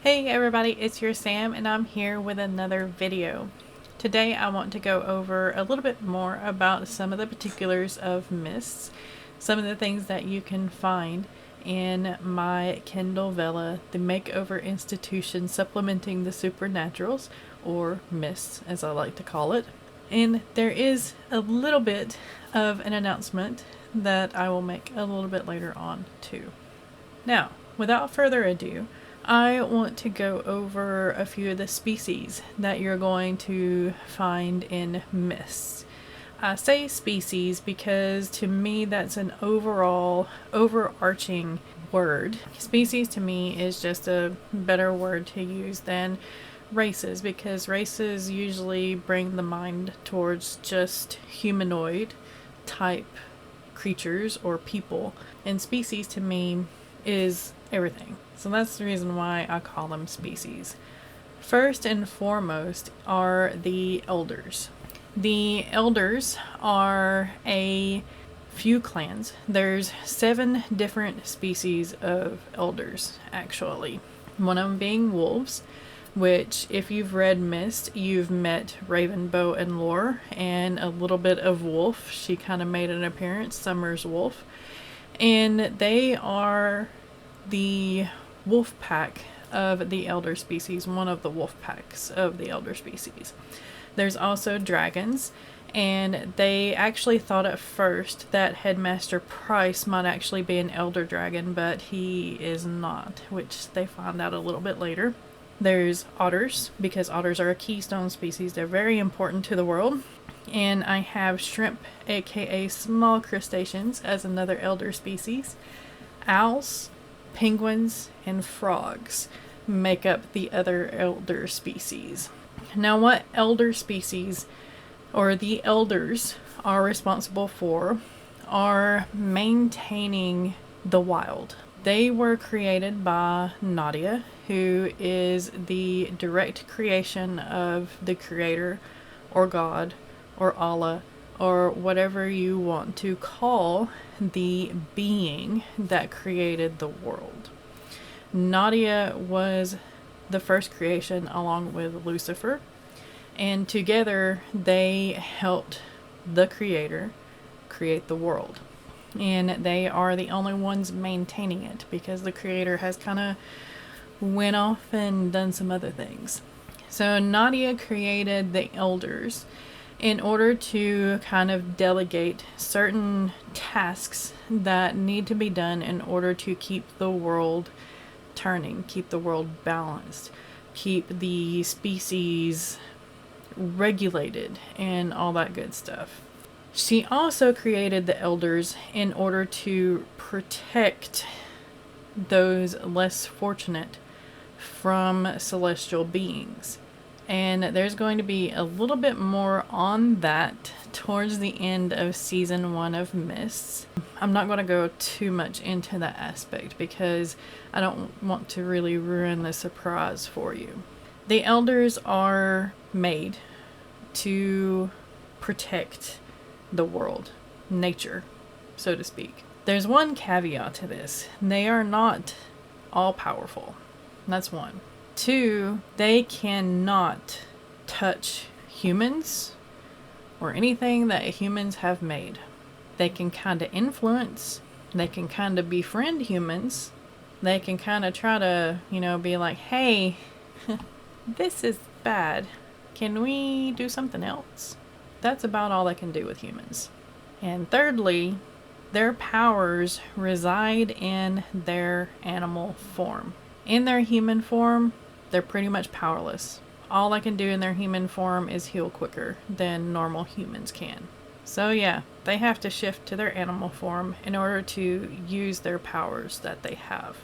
Hey everybody, it's your Sam and I'm here with another video. Today I want to go over a little bit more about some of the particulars of MISTS, some of the things that you can find in my Kindle Vella, the Makeover Institution Supplementing the Supernaturals, or MISTS as I like to call it. And there is a little bit of an announcement that I will make a little bit later on too. Now, without further ado, I want to go over a few of the species that you're going to find in MISTS. I say species because to me that's an overarching word. Species to me is just a better word to use than races, because races usually bring the mind towards just humanoid type creatures or people, and species to me is everything. So that's the reason why I call them species. First and foremost are the elders. The elders are a few clans. There's 7 different species of elders, actually. One of them being wolves, which if you've read Mist, you've met Ravenbow and Lore, and a little bit of wolf. She kind of made an appearance, Summer's wolf. And they are the wolf pack of the elder species, one of the wolf packs of the elder species. There's also dragons, and they actually thought at first that Headmaster Price might actually be an elder dragon, but he is not, which they find out a little bit later. There's otters, because otters are a keystone species. They're very important to the world. And I have shrimp, aka small crustaceans, as another elder species. Owls, penguins, and frogs make up the other elder species. Now, what elder species or the elders are responsible for are maintaining the wild. They were created by Nadia, who is the direct creation of the creator or God or Allah, or whatever you want to call the being that created the world. Nadia was the first creation along with Lucifer, and together they helped the creator create the world. And they are the only ones maintaining it, because the creator has kind of went off and done some other things. So Nadia created the elders in order to kind of delegate certain tasks that need to be done in order to keep the world turning, keep the world balanced, keep the species regulated, and all that good stuff. She also created the elders in order to protect those less fortunate from celestial beings. And there's going to be a little bit more on that towards the end of season 1 of Mists. I'm not going to go too much into that aspect because I don't want to really ruin the surprise for you. The elders are made to protect the world, nature, so to speak. There's one caveat to this. They are not all powerful. That's one. 2, they cannot touch humans or anything that humans have made. They can kind of influence, they can kind of befriend humans, they can kind of try to, be like, hey, this is bad. Can we do something else? That's about all they can do with humans. And thirdly, their powers reside in their animal form. In their human form, they're pretty much powerless. All they can do in their human form is heal quicker than normal humans can. So yeah, they have to shift to their animal form in order to use their powers that they have.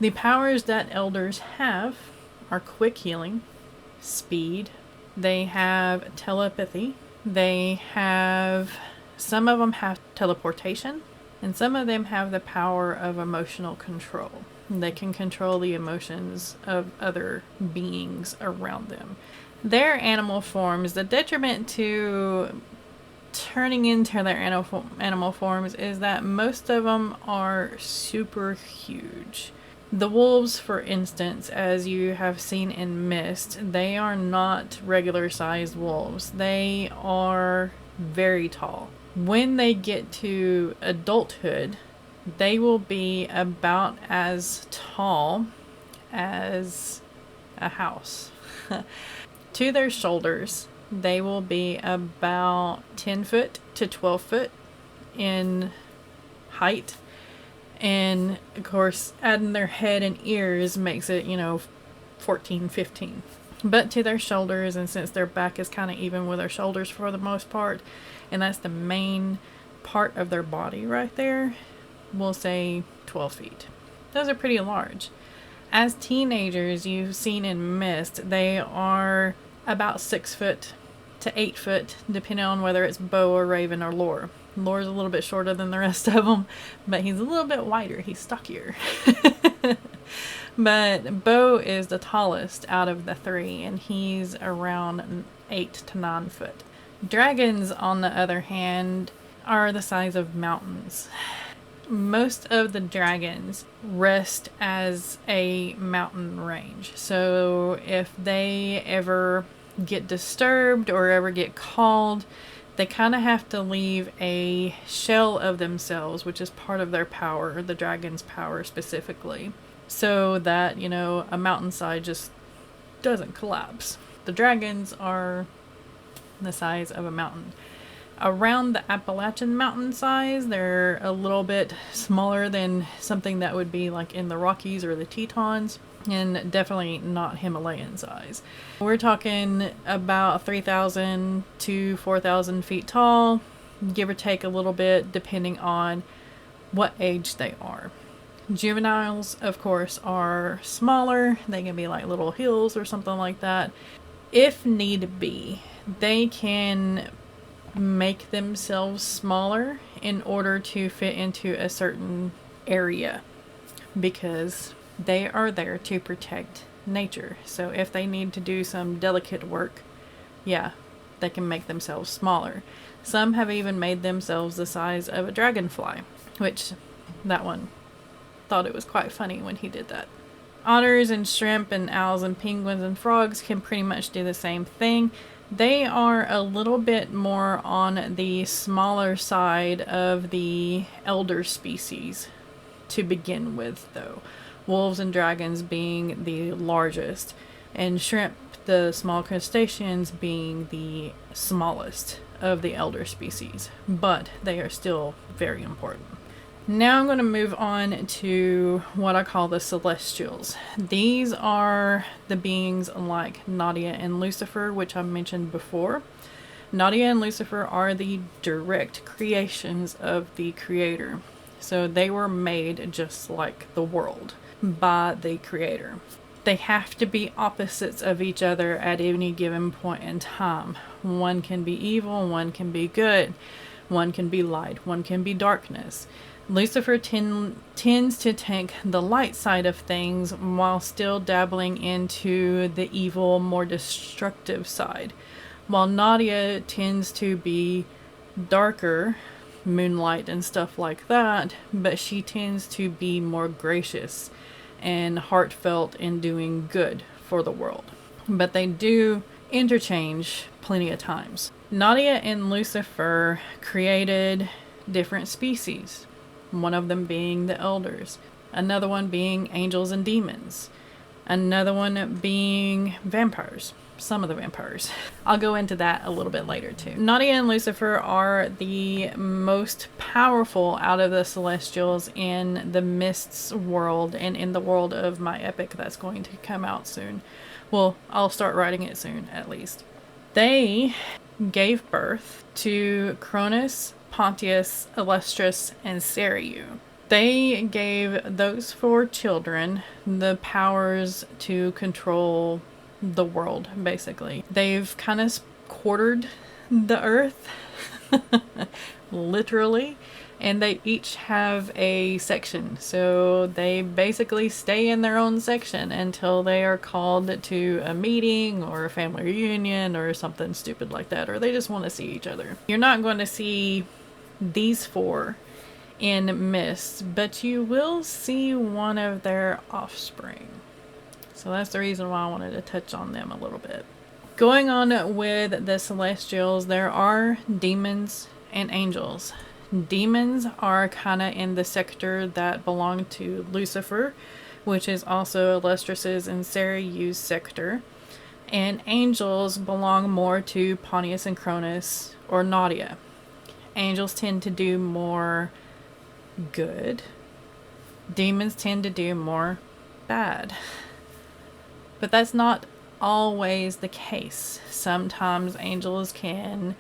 The powers that elders have are quick healing, speed, they have telepathy, some of them have teleportation, and some of them have the power of emotional control. They can control the emotions of other beings around them. Their animal forms, the detriment to turning into their animal forms is that most of them are super huge. The wolves, for instance, as you have seen in MIST, they are not regular sized wolves. They are very tall. When they get to adulthood, they will be about as tall as a house. To their shoulders, they will be about 10 foot to 12 foot in height. And of course, adding their head and ears makes it, 14, 15. But to their shoulders, and since their back is kind of even with their shoulders for the most part, and that's the main part of their body right there, we'll say 12 feet. Those are pretty large. As teenagers, you've seen in MIST, they are about 6 foot to 8 foot, depending on whether it's Bo or Raven or Lore. Lore's a little bit shorter than the rest of them, but he's a little bit wider. He's stockier. But Bo is the tallest out of the three, and he's around 8 to 9 foot. Dragons, on the other hand, are the size of mountains. Most of the dragons rest as a mountain range. So if they ever get disturbed or ever get called, they kind of have to leave a shell of themselves, which is part of their power, the dragon's power specifically, so that, a mountainside just doesn't collapse. The dragons are the size of a mountain. Around the Appalachian mountain size, they're a little bit smaller than something that would be like in the Rockies or the Tetons, and definitely not Himalayan size. We're talking about 3,000 to 4,000 feet tall, give or take a little bit depending on what age they are. Juveniles, of course, are smaller. They can be like little hills or something like that. If need be, they can make themselves smaller in order to fit into a certain area, because they are there to protect nature. So if they need to do some delicate work, they can make themselves smaller. Some have even made themselves the size of a dragonfly, which that one thought it was quite funny when he did that. Otters and shrimp and owls and penguins and frogs can pretty much do the same thing. They are a little bit more on the smaller side of the elder species to begin with, though. Wolves and dragons being the largest, and shrimp, the small crustaceans, being the smallest of the elder species. But they are still very important. Now I'm going to move on to what I call the Celestials. These are the beings like Nadia and Lucifer, which I mentioned before. Nadia and Lucifer are the direct creations of the Creator. So they were made just like the world by the Creator. They have to be opposites of each other at any given point in time. One can be evil, one can be good, one can be light, one can be darkness. Lucifer tends to take the light side of things while still dabbling into the evil, more destructive side, while Nadia tends to be darker, moonlight and stuff like that, but she tends to be more gracious and heartfelt in doing good for the world. But they do interchange plenty of times. Nadia and Lucifer created different species. One of them being the elders, another one being angels and demons, another one being vampires, some of the vampires. I'll go into that a little bit later too. Nadia and Lucifer are the most powerful out of the Celestials in the MISTS world and in the world of my epic that's going to come out soon. Well, I'll start writing it soon, at least. They gave birth to Cronus, Pontius, Illustris, and Seriu. They gave those 4 children the powers to control the world, basically. They've kind of quartered the earth, literally, and they each have a section. So they basically stay in their own section until they are called to a meeting or a family reunion or something stupid like that, or they just want to see each other. You're not going to see these 4 in MISTS, but you will see one of their offspring. So that's the reason why I wanted to touch on them a little bit. Going on with the celestials, there are demons and angels. Demons are kind of in the sector that belong to Lucifer, which is also Illustrious's and Sarah Yu's sector. And angels belong more to Pontius and Cronus or Nadia. Angels tend to do more good. Demons tend to do more bad. But that's not always the case. Sometimes angels can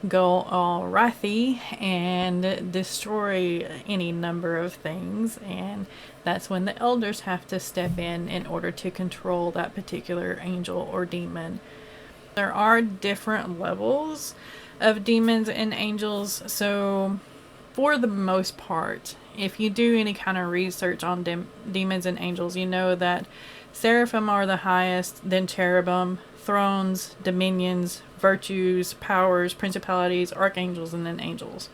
go all wrathy and destroy any number of things, and that's when the elders have to step in order to control that particular angel or demon. There are different levels of demons and angels, so for the most part, if you do any kind of research on demons and angels, you know that seraphim are the highest, then cherubim, thrones, dominions, virtues, powers, principalities, archangels, and then angels.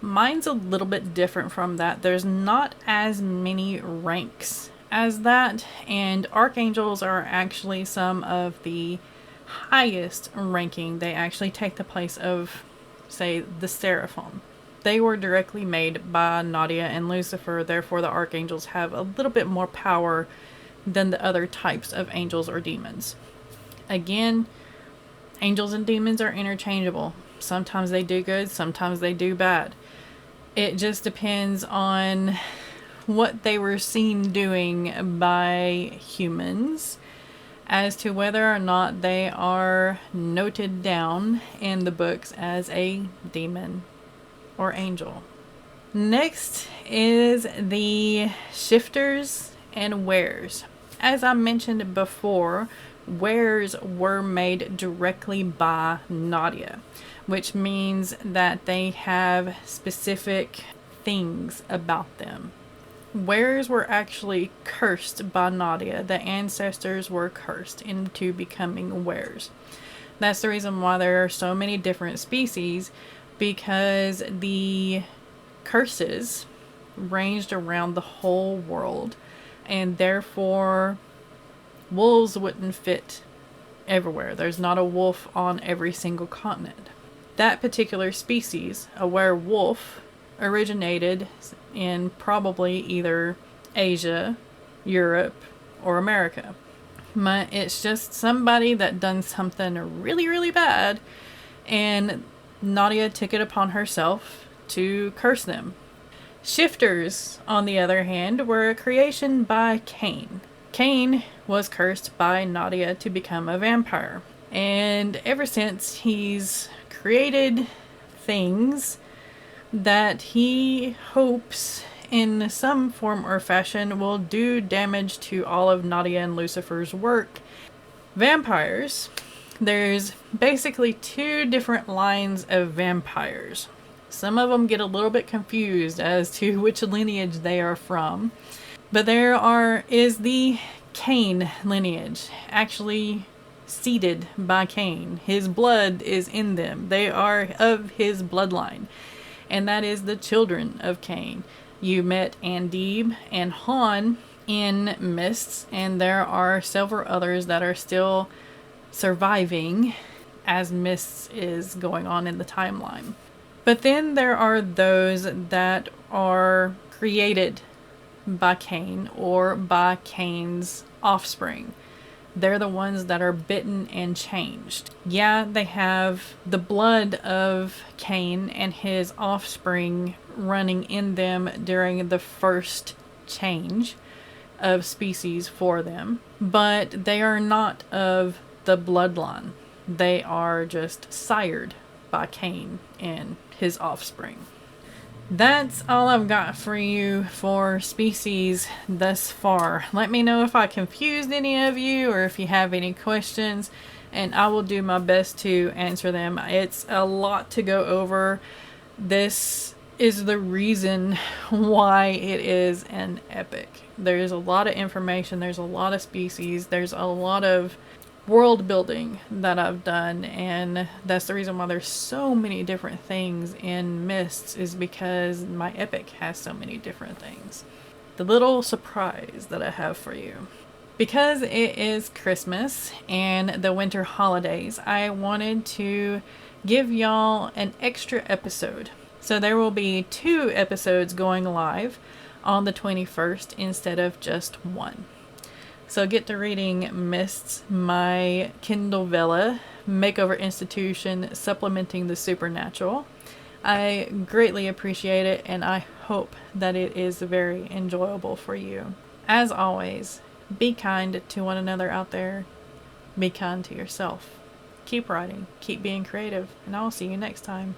Mine's a little bit different from that. There's not as many ranks as that, and archangels are actually some of the highest ranking. They actually take the place of, say, the seraphim. They were directly made by Nadia and Lucifer, therefore the archangels have a little bit more power than the other types of angels or demons. Again, angels and demons are interchangeable. Sometimes they do good, sometimes they do bad. It just depends on what they were seen doing by humans as to whether or not they are noted down in the books as a demon or angel. Next is the shifters and wares. As I mentioned before, wares were made directly by Nadia, which means that they have specific things about them. Wares were actually cursed by Nadia. The ancestors were cursed into becoming wares. That's the reason why there are so many different species, because the curses ranged around the whole world, and therefore wolves wouldn't fit everywhere. There's not a wolf on every single continent. That particular species, a werewolf, originated in probably either Asia, Europe, or America. But it's just somebody that done something really, really bad, and Nadia took it upon herself to curse them. Shifters, on the other hand, were a creation by Cain. Cain was cursed by Nadia to become a vampire. And ever since, he's created things that he hopes in some form or fashion will do damage to all of Nadia and Lucifer's work. Vampires. There's basically two different lines of vampires. Some of them get a little bit confused as to which lineage they are from. But there is the Cain lineage, actually seeded by Cain. His blood is in them. They are of his bloodline. And that is the children of Cain. You met Andib and Han in MISTS, and there are several others that are still surviving as MISTS is going on in the timeline. But then there are those that are created by Cain or by Cain's offspring. They're the ones that are bitten and changed. Yeah, they have the blood of Cain and his offspring running in them during the first change of species for them, but they are not of the bloodline. They are just sired by Cain and his offspring. That's all I've got for you for species thus far. Let me know if I confused any of you or if you have any questions, and I will do my best to answer them. It's a lot to go over. This is the reason why it is an epic. There's a lot of information, there's a lot of species, there's a lot of world building that I've done, and that's the reason why there's so many different things in Mists, is because my epic has so many different things. The little surprise that I have for you. Because it is Christmas and the winter holidays, I wanted to give y'all an extra episode. So there will be 2 episodes going live on the 21st instead of just 1. So get to reading Mists, my Kindle Vella makeover institution supplementing the supernatural. I greatly appreciate it, and I hope that it is very enjoyable for you. As always, be kind to one another out there. Be kind to yourself. Keep writing, keep being creative, and I'll see you next time.